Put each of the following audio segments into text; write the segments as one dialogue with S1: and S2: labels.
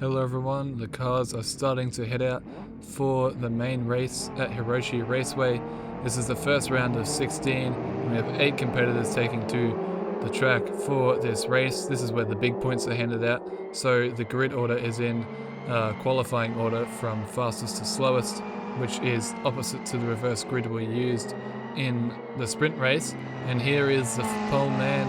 S1: Hello everyone, the cars are starting to head out for the main race at Hirochi Raceway. This is the first round of 16, and we have 8 competitors taking to the track for this race. This is where the big points are handed out, so the grid order is in qualifying order from fastest to slowest, which is opposite to the reverse grid we used in the sprint race. And here is the pole man,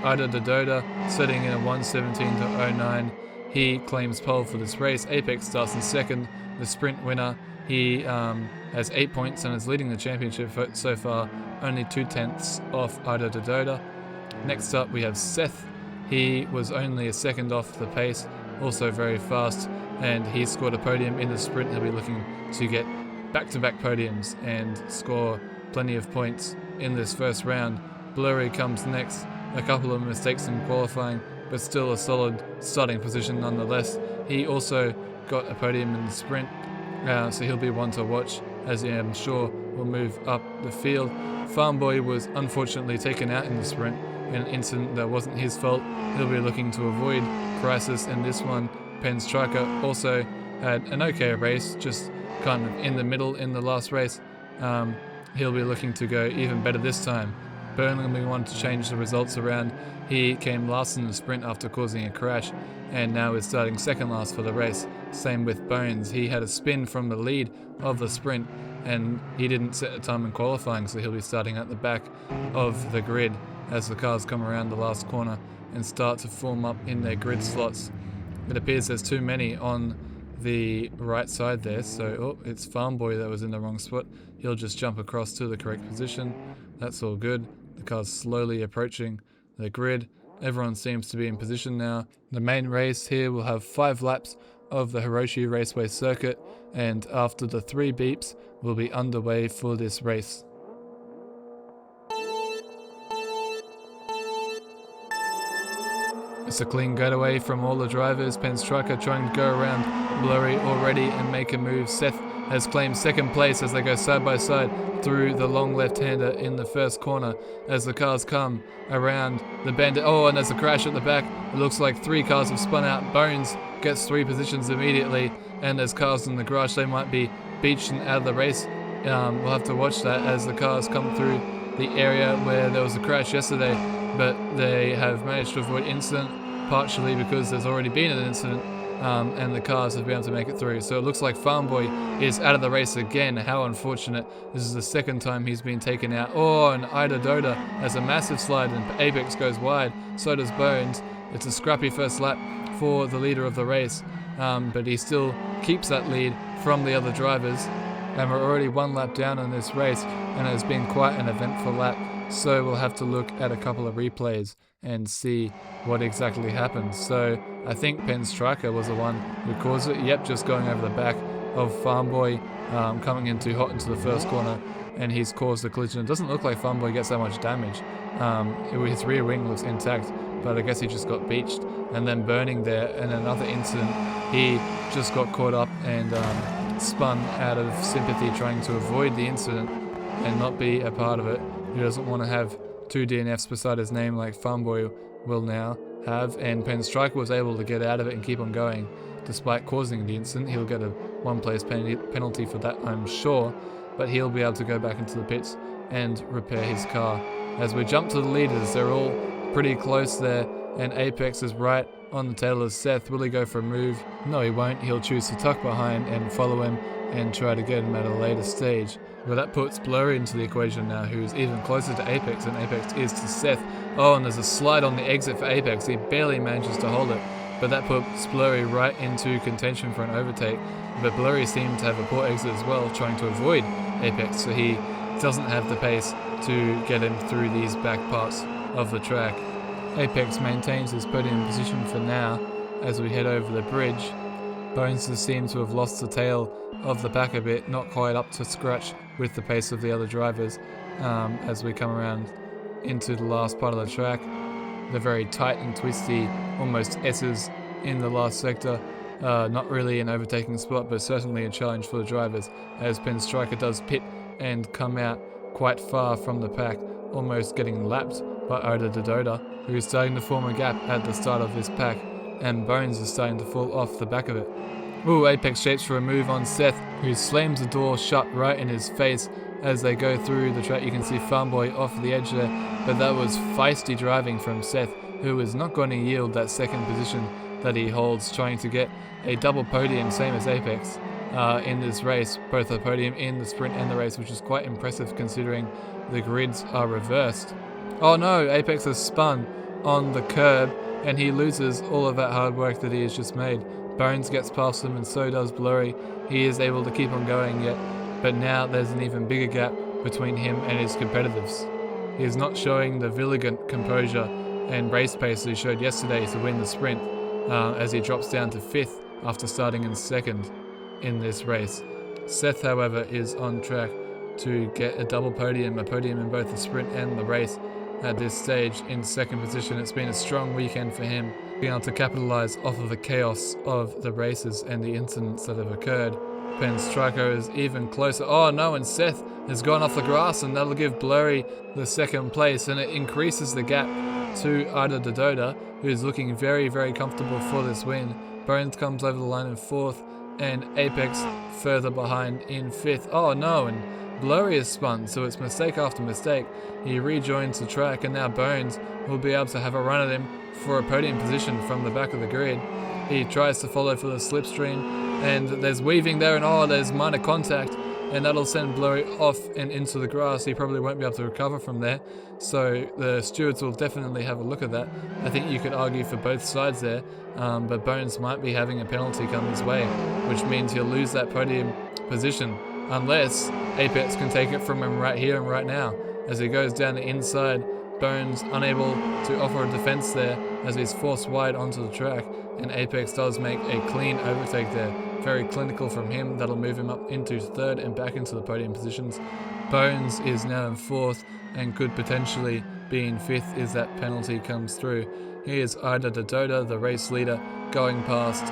S1: Idodatdoda, setting in a 1:17.09. He claims pole for this race. Apex starts in second, the sprint winner. He has 8 points and is leading the championship so far, only 2/10 off Idodatdoda. Next up we have Seth. He was only a second off the pace, also very fast, and he scored a podium in the sprint. He'll be looking to get back-to-back podiums and score plenty of points in this first round. Blurry comes next, a couple of mistakes in qualifying, but still a solid starting position nonetheless. He also got a podium in the sprint, so he'll be one to watch, as I'm sure will move up the field. Farmboy was unfortunately taken out in the sprint in an incident that wasn't his fault. He'll be looking to avoid crisis in this one. Penn Striker also had an okay race, just kind of in the middle in the last race. He'll be looking to go even better this time. Burnley wanted to change the results around. He came last in the sprint after causing a crash, and now is starting second last for the race. Same with Bones. He had a spin from the lead of the sprint, and he didn't set a time in qualifying, so he'll be starting at the back of the grid as the cars come around the last corner and start to form up in their grid slots. It appears there's too many on the right side there, so it's Farmboy that was in the wrong spot. He'll just jump across to the correct position. That's all good. The car's slowly approaching the grid. Everyone seems to be in position now. The main race here will have 5 laps of the Hirochi Raceway circuit, and after the 3 beeps, we'll be underway for this race. It's a clean getaway from all the drivers. Penn Striker trying to go around Blurry already and make a move. Seth has claimed second place as they go side by side through the long left-hander in the first corner as the cars come around the bend. And there's a crash at the back. It looks like 3 cars have spun out. Bones gets 3 positions immediately, and there's cars in the garage. They might be beached and out of the race. We'll have to watch that as the cars come through the area where there was a crash yesterday, but they have managed to avoid incident, partially because there's already been an incident, and the cars have been able to make it through. So it looks like Farmboy is out of the race again. How unfortunate. This is the second time he's been taken out. And Idodatdoda has a massive slide and Apex goes wide. So does Bones. It's a scrappy first lap for the leader of the race, but he still keeps that lead from the other drivers. And we're already 1 lap down on this race, and it has been quite an eventful lap. So we'll have to look at a couple of replays and see what exactly happened. So I think Penn Striker was the one who caused it. Yep, just going over the back of Farmboy, coming in too hot into the first corner, and he's caused the collision. It doesn't look like Farmboy gets that much damage. His rear wing looks intact, but I guess he just got beached. And then Burning there, and another incident, he just got caught up and spun out of sympathy, trying to avoid the incident and not be a part of it. He doesn't want to have 2 DNFs beside his name like Farmboy will now have, and Penn Striker was able to get out of it and keep on going despite causing the incident. He'll get a 1-place penalty for that, I'm sure, but he'll be able to go back into the pits and repair his car. As we jump to the leaders, they're all pretty close there, and Apex is right on the tail of Seth. Will he go for a move? No, he won't. He'll choose to tuck behind and follow him and try to get him at a later stage. Well, that puts Blurry into the equation now, who's even closer to Apex than Apex is to Seth. And there's a slide on the exit for Apex. He barely manages to hold it, but that puts Blurry right into contention for an overtake. But Blurry seemed to have a poor exit as well, trying to avoid Apex, so he doesn't have the pace to get him through these back parts of the track. Apex maintains his podium position for now as we head over the bridge. Bones seems to have lost the tail of the pack a bit, not quite up to scratch with the pace of the other drivers as we come around into the last part of the track. They're very tight and twisty, almost S's in the last sector. Not really an overtaking spot, but certainly a challenge for the drivers, as Penn Striker does pit and come out quite far from the pack, almost getting lapped by Idodatdoda, who is starting to form a gap at the start of this pack. and Bones is starting to fall off the back of it. Ooh, Apex shapes for a move on Seth, who slams the door shut right in his face as they go through the track. You can see Farmboy off the edge there, but that was feisty driving from Seth, who is not going to yield that second position that he holds, trying to get a double podium, same as Apex, in this race, both a podium in the sprint and the race, which is quite impressive considering the grids are reversed. Oh no, Apex has spun on the curb and he loses all of that hard work that he has just made. Bones gets past him and so does Blurry. He is able to keep on going yet, but now there's an even bigger gap between him and his competitors. He is not showing the vigilant composure and race pace that he showed yesterday to win the sprint, as he drops down to 5th after starting in 2nd in this race. Seth, however, is on track to get a double podium, a podium in both the sprint and the race. At this stage, in 2nd position, it's been a strong weekend for him, being able to capitalize off of the chaos of the races and the incidents that have occurred. Penstraco is even closer. Oh no, and Seth has gone off the grass, and that'll give Blurry the 2nd place, and it increases the gap to Idodatdoda, who's looking very, very comfortable for this win. Bones comes over the line in 4th, and Apex further behind in 5th. Oh no, and Blurry is spun, so it's mistake after mistake. He rejoins the track, and now Bones will be able to have a run at him for a podium position from the back of the grid. He tries to follow for the slipstream, and there's weaving there, and oh, there's minor contact, and that'll send Blurry off and into the grass. He probably won't be able to recover from there, so the stewards will definitely have a look at that. I think you could argue for both sides there, but Bones might be having a penalty come his way, which means he'll lose that podium position, unless Apex can take it from him right here and right now. As he goes down the inside, Bones unable to offer a defense there as he's forced wide onto the track, and Apex does make a clean overtake there. Very clinical from him. That'll move him up into 3rd and back into the podium positions. Bones is now in 4th and could potentially be in 5th if that penalty comes through. Here's Idodatdoda, the race leader, going past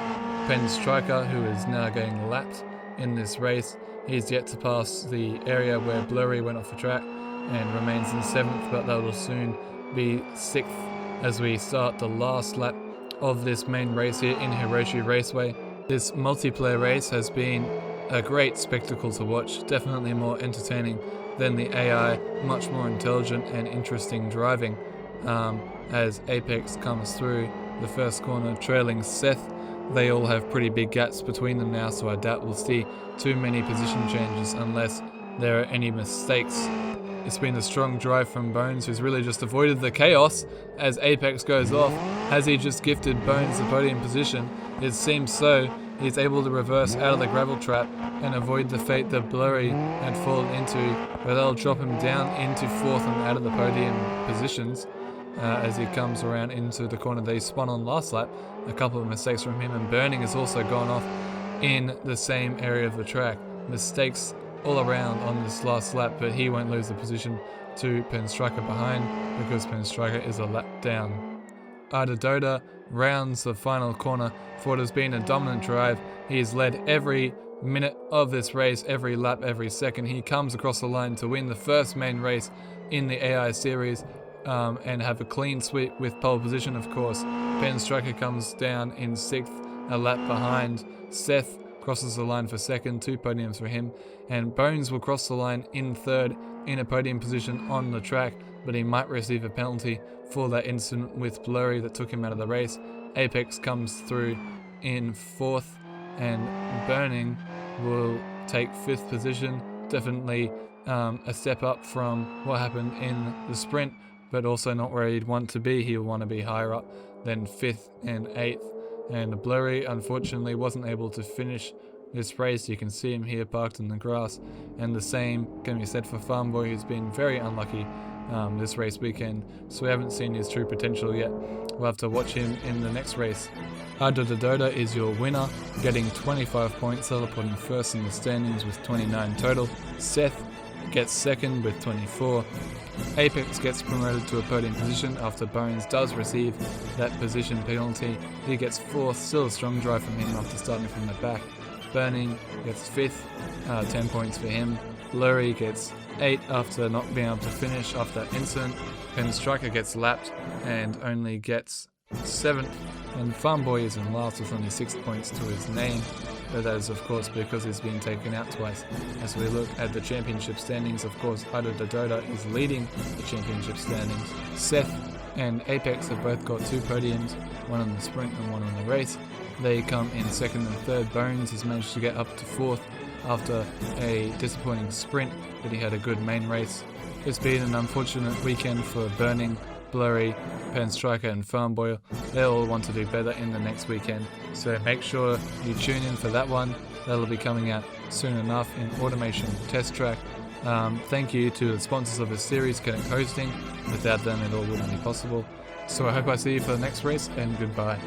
S1: Penstraco, who is now getting lapped in this race. He's yet to pass the area where Blurry went off the track and remains in 7th, but that will soon be 6th as we start the last lap of this main race here in Hirochi Raceway. This multiplayer race has been a great spectacle to watch, definitely more entertaining than the AI, much more intelligent and interesting driving, as Apex comes through the first corner trailing Seth. They all have pretty big gaps between them now, so I doubt we'll see too many position changes unless there are any mistakes. It's been a strong drive from Bones, who's really just avoided the chaos as Apex goes off. Has he just gifted Bones the podium position? It seems so. He's able to reverse out of the gravel trap and avoid the fate that Blurry had fallen into, but that'll drop him down into 4th and out of the podium positions as he comes around into the corner that he spun on last lap. A couple of mistakes from him, and Burning has also gone off in the same area of the track. Mistakes all around on this last lap, but he won't lose the position to Penstraco behind because Penstraco is a lap down. Idodatdoda rounds the final corner for what has been a dominant drive. He's led every minute of this race, every lap, every second. He comes across the line to win the first main race in the AI series and have a clean sweep with pole position, of course. Penstraco comes down in 6th, a lap behind. Seth crosses the line for 2nd, 2 podiums for him, and Bones will cross the line in 3rd in a podium position on the track, but he might receive a penalty for that incident with Blurry that took him out of the race. Apex comes through in 4th, and Burning will take 5th position. Definitely a step up from what happened in the sprint, but also not where he'd want to be. He'll want to be higher up than 5th and 8th. And Blurry, unfortunately, wasn't able to finish this race. You can see him here parked in the grass. And the same can be said for Farmboy, who's been very unlucky this race weekend. So we haven't seen his true potential yet. We'll have to watch him in the next race. Idodatdoda is your winner, getting 25 points. That'll put him 1st in the standings with 29 total. Seth gets 2nd with 24. Apex gets promoted to a podium position after Bones does receive that position penalty. He gets 4th, still a strong drive from him after starting from the back. Burning gets 5th, 10 points for him. Blurry gets 8 after not being able to finish after that incident. Penstraco gets lapped and only gets 7th And Farmboy is in last with only 6 points to his name, but that is of course because he's been taken out twice. As we look at the championship standings, of course Idodatdoda is leading the championship standings. Seth and Apex have both got 2 podiums, one on the sprint and one on the race. They come in second and third. Bones has managed to get up to 4th after a disappointing sprint, but he had a good main race. It's been an unfortunate weekend for Burning, Blurry, Penstriker and Farmboy. They all want to do better in the next weekend, so make sure you tune in for that one. That'll be coming out soon enough in Automation Test Track. Thank you to the sponsors of this series, Connect Hosting. Without them it all wouldn't be possible. So I hope I see you for the next race, and goodbye.